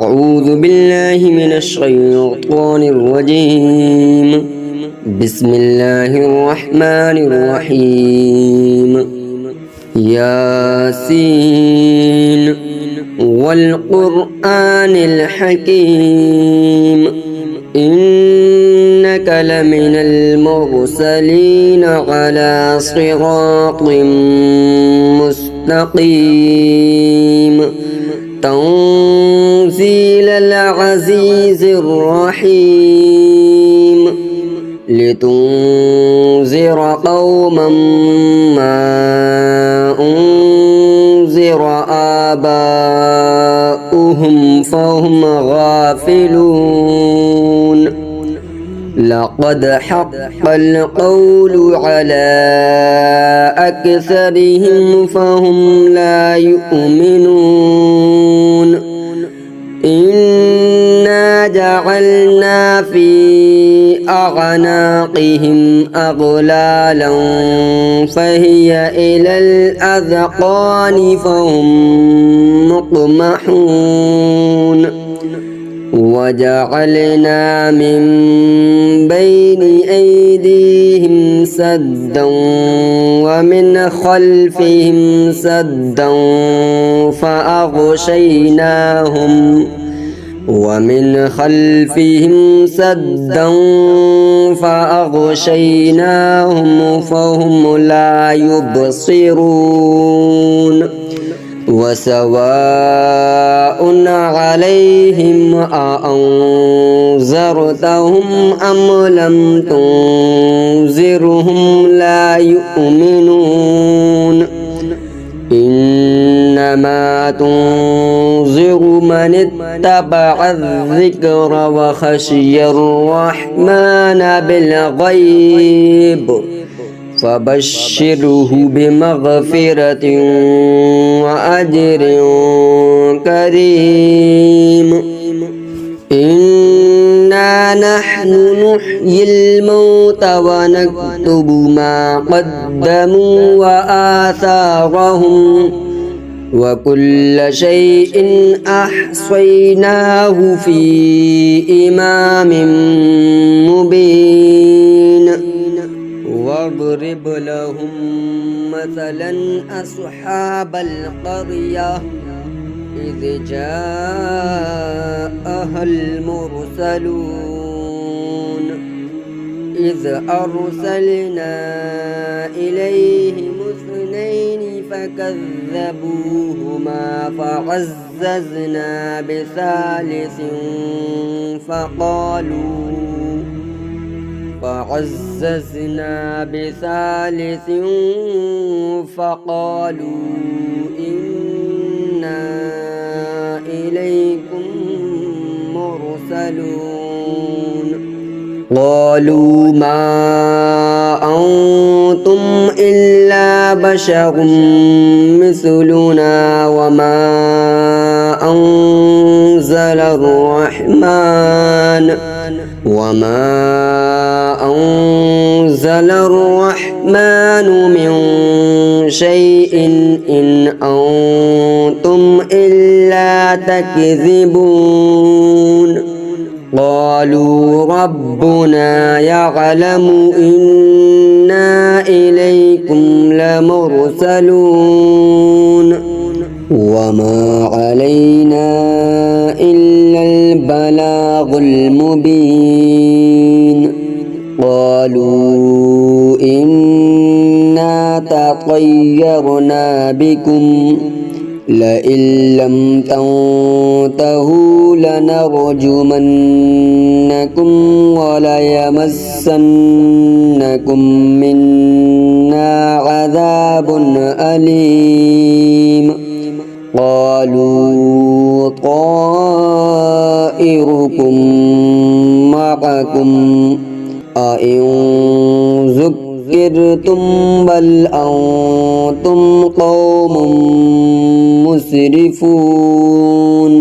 أعوذ بالله من الشيطان الرجيم. بسم الله الرحمن الرحيم. ياسين والقرآن الحكيم إنك لمن المرسلين على صراط مستقيم تنزيل العزيز الرحيم لتنذر قوما ما أنذر آباؤهم فهم غافلون. لقد حق القول على أكثرهم فهم لا يؤمنون. إنا جعلنا في أعناقهم أغلالا فهي إلى الأذقان فهم مقمحون. وجعلنا من بين أيديهم سدا ومن خلفهم سدا فأغشيناهم فهم لا يبصرون. وسواء عليهم أأنذرتهم أم لم تنذرهم لا يؤمنون. إنما تنذر من اتبع الذكر وخشي الرحمن بالغيب فبشره بمغفرة وأجر كريم. إنا نحن نحيي الموتى ونكتب ما قدموا وآثارهم وكل شيء أحصيناه في إمام مبين. واضرب لهم مثلا أصحاب القرية إذ جاءها المرسلون إذ أرسلنا إليهم اثنين فكذبوهما فعززنا بثالث فقالوا إنا إليكم مرسلون. قالوا ما أنتم إلا بشر مثلنا وما أنزل الرحمن من شيء إن أنتم إلا تكذبون. قالوا ربنا يعلم إنا إليكم لمرسلون وما علينا إلا البلاغ المبين. قالوا إنا تطيرنا بكم لئن لم تنتهوا لنرجمنكم وليمسنكم منا عذاب أليم. قالوا طائركم معكم أئن ذكرتم بل أنتم قوم مسرفون.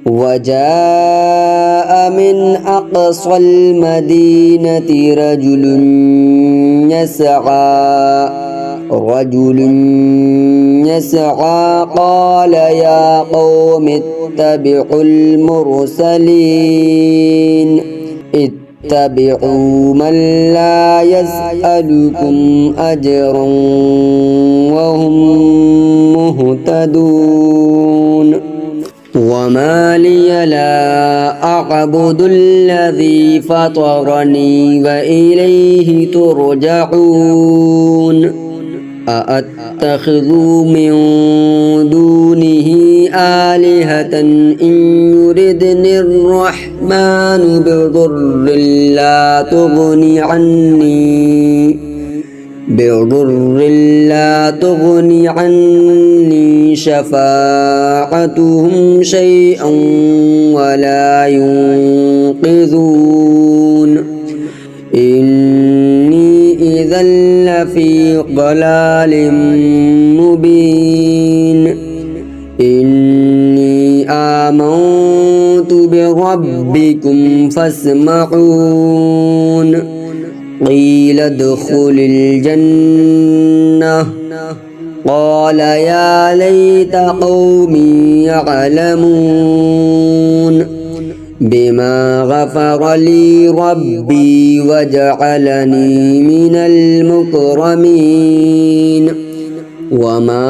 وجاء من أقصى المدينة رجل يسعى رجل يسعى قال يا قوم اتبعوا المرسلين اتبعوا من لا يسألكم أجرا وهم مهتدون وما لي لا أعبد الذي فطرني وإليه ترجعون أأتخذ من دونه آلهة إن يردني الرحمن بضر لا تغني عني شفاعتهم شيئا ولا ينقذون إني إذا لفي ضلال مبين إني آمنت بربكم فاسمعون قيل ادخل الجنة قال يا ليت قومي يعلمون بما غفر لي ربي وجعلني من المكرمين وما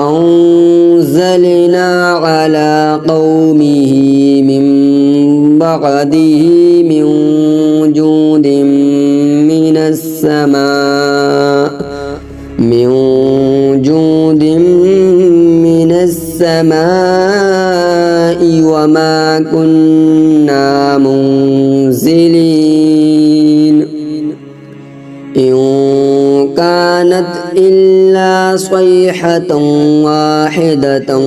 أنزلنا على قومه من بعده من جود من السماء وما كنا منزلين إن كانت إلا صيحة واحدة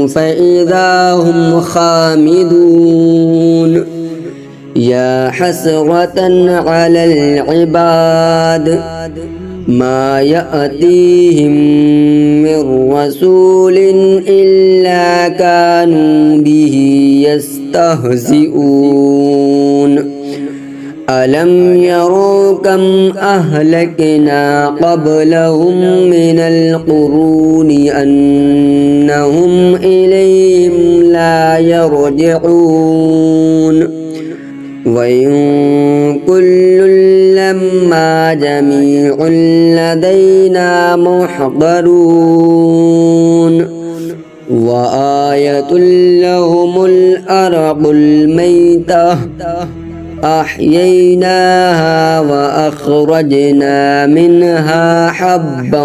فإذا هم خامدون يا حسرة على العباد ما يأتيهم من رسول إلا كانوا به يستهزئون ألم يروا كم أهلكنا قبلهم من القرون أنهم إليهم لا يرجعون وإن كل لما جميع لدينا محضرون وآية لهم الأرض الميتة أحييناها وأخرجنا منها حبا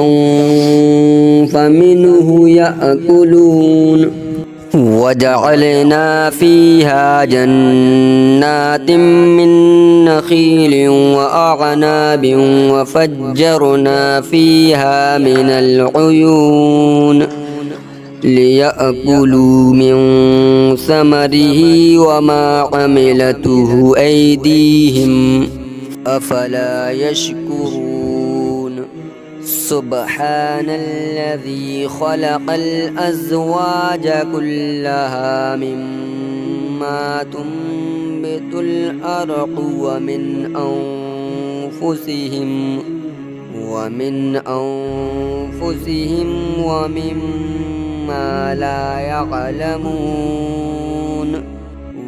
فمنه يأكلون وجعلنا فيها جنات من نخيل وأعناب وفجرنا فيها من العيون ليأكلوا من ثمره وما عملته أيديهم أفلا يشكرون سبحان الذي خلق الأزواج كلها مما تنبت الأرض ومن أنفسهم ومما لا يعلمون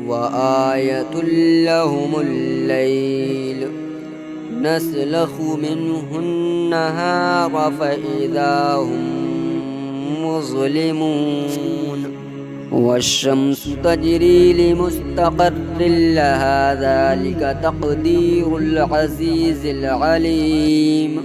وآية لهم الليل نسلخ منه النهار فإذا هم مظلمون والشمس تجري لمستقر لها ذلك تقدير العزيز العليم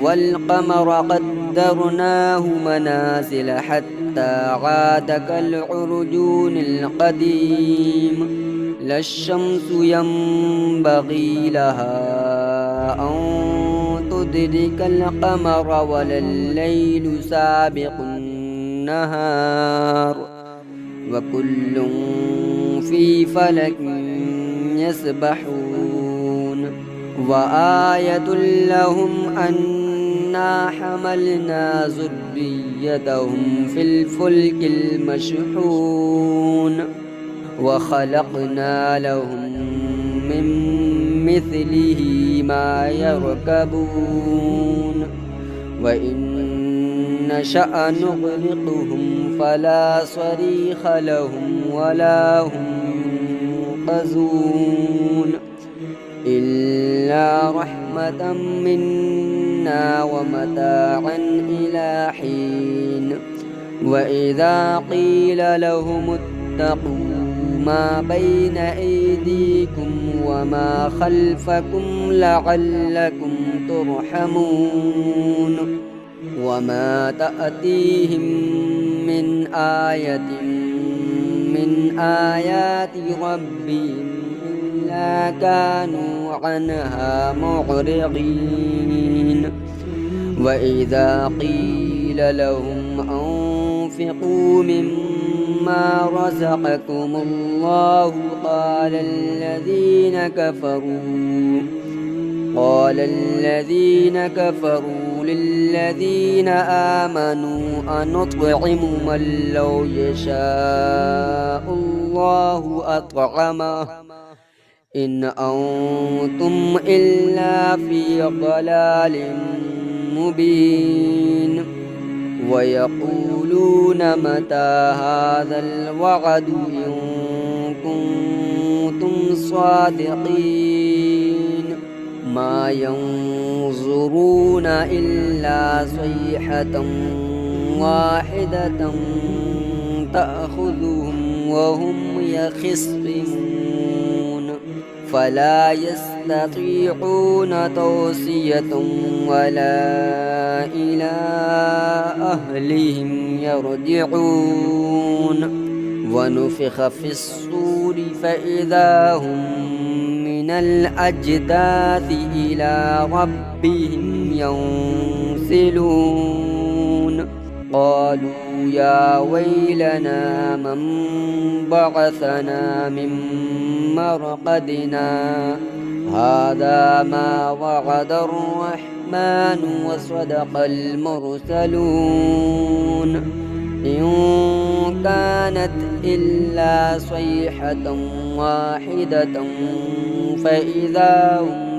والقمر قدرناه منازل حتى عاد كالعرجون القديم لا الشمس ينبغي لها أن تدرك القمر ولا الليل سابق النهار وكل في فلك يسبحون وآية لهم أنا حملنا ذريتهم في الفلك المشحون وخلقنا لهم من مثله ما يركبون وإن نشأ نغرقهم فلا صريخ لهم ولا هم ينقذون إلا رحمة منا ومتاعا إلى حين وإذا قيل لهم اتقوا ما بين أيديكم وما خلفكم لعلكم ترحمون وما تأتيهم من آية من آيات ربهم إلا كانوا عنها معرضين وإذا قيل لهم أنفقوا مما رزقكم الله قال الذين كفروا للذين آمنوا أنطعم من لو يشاء الله أطعمه إن أنتم إلا في ضلال مبين ويقولون متى هذا الوعد إن كنتم صادقين ما ينظرون إلا صيحة واحدة تأخذهم وهم يخصمون فلا يستطيعون توصية ولا إلى أهلهم يرجعون ونفخ في الصور فإذا هم من الأجداث إلى ربهم ينسلون قالوا يا ويلنا من بعثنا من مرقدنا هذا ما وعد الرحمن وصدق المرسلون إن كانت إلا صيحة واحدة فإذا هم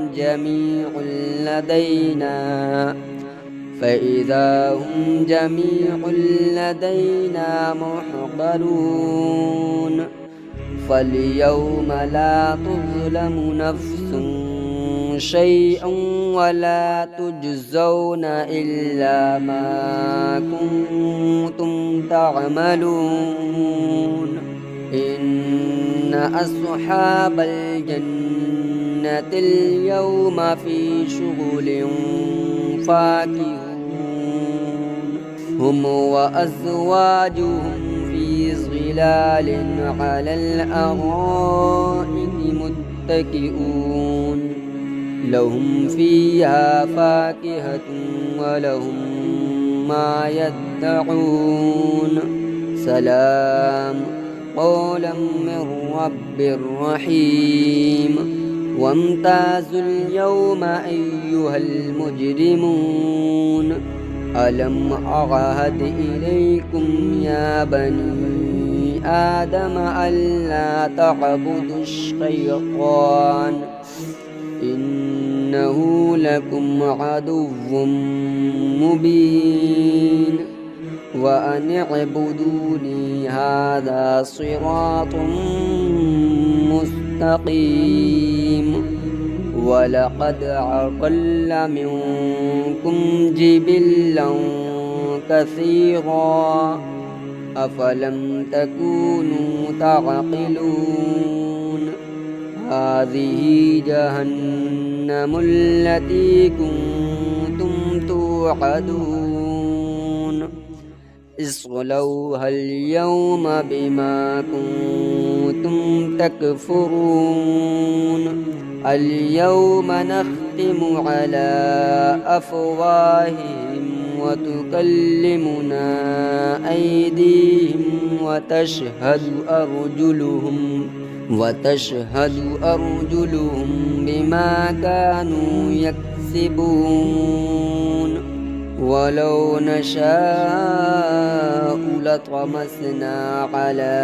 جميع لدينا محضرون فاليوم لا تظلم نفس شيئا ولا تجزون إلا ما كنتم تعملون إن أصحاب الجنة اليوم في شغل فاكهون هم وأزواجهم في ظلال على الأرائك متكئون لهم فيها فاكهة ولهم ما يدعون سلام قولا من رب رحيم وامتازوا اليوم أيها المجرمون ألم أعهد إليكم يا بني آدم ألا تعبدوا الشيطان إنه لكم عدو مبين وأن اعبدوني هذا صراط مستقيم ولقد أضل منكم جبلا كثيرا أفلم تكونوا تعقلون هذه جهنم التي كنتم توعدون اصلوها اليوم بما كنتم تكفرون اليوم نختم على أفواههم وتكلمنا أيديهم وتشهد أرجلهم بما كانوا يكسبون ولو نشاء لطمسنا على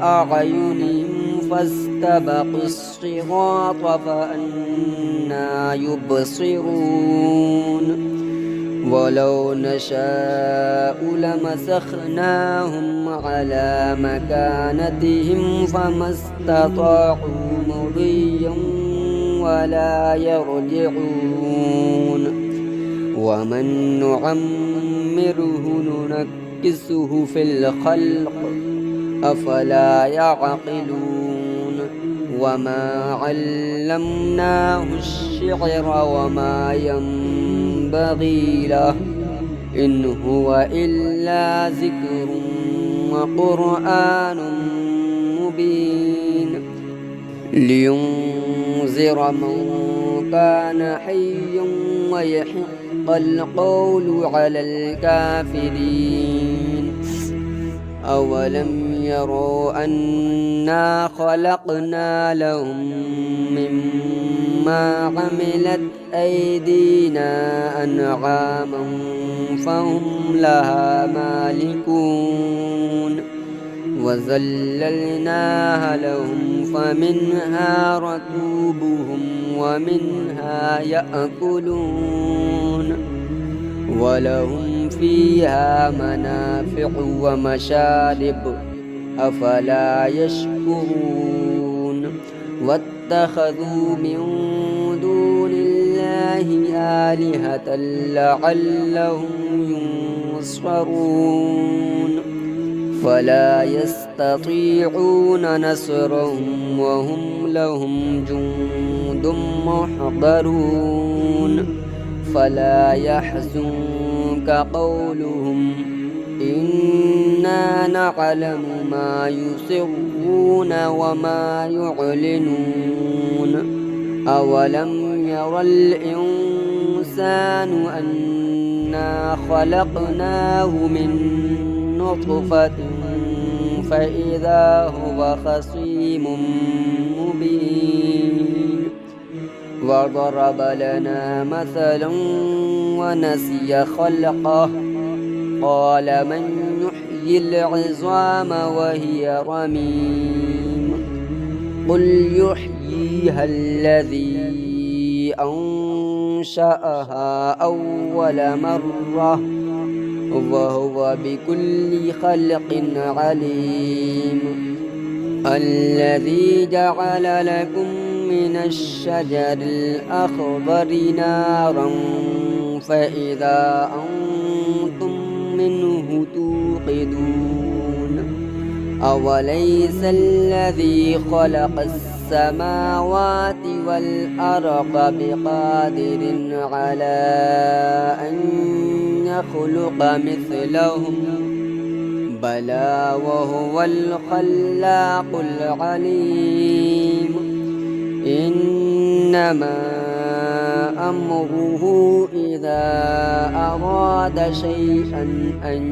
أعينهم فاستبقوا الصراط فأنى يبصرون ولو نشاء لمسخناهم على مكانتهم فما استطاعوا مضيا ولا يرجعون ومن نعمره ننكسه في الخلق أفلا يعقلون وما علمناه الشعر وما ينبغي له إن هو إلا ذكر وقرآن مبين لينذر من كان حيا ويحق القول على الكافرين أولم يروا أنا خلقنا لهم مما عملت أيدينا أنعاما فهم لها مالكون وذللناها لهم فمنها ركوبهم ومنها يأكلون ولهم فيها منافع ومشارب أفلا يشكرون واتخذوا من دون الله آلهة لعلهم ينصرون فلا يستطيعون نصرهم وهم لهم جند محضرون فلا يحزنك قولهم إنا نعلم ما يسرون وما يعلنون أولم ير الإنسان أنا خلقناه من نطفة فإذا هو خصيم مبين وضرب لنا مثلا ونسي خلقه قال من يحيي العظام وهي رميم قل يحييها الذي أنشأها أول مرة وهو بكل خلق عليم الذي جعل لكم من الشجر الأخضر نارا فإذا أنتم منه توقدون أوليس الذي خلق السماوات والأرض بقادر على أن يخلق مثلهم بلى وهو الخلاق العليم إنما أمره إذا أراد شيئا أن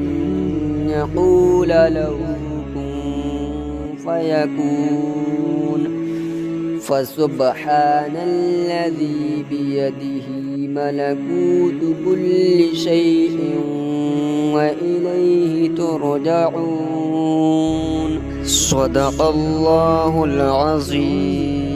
يقول له كن فيكون فسبحان الذي بيده ملكوت كل شيء وإليه ترجعون صدق الله العظيم.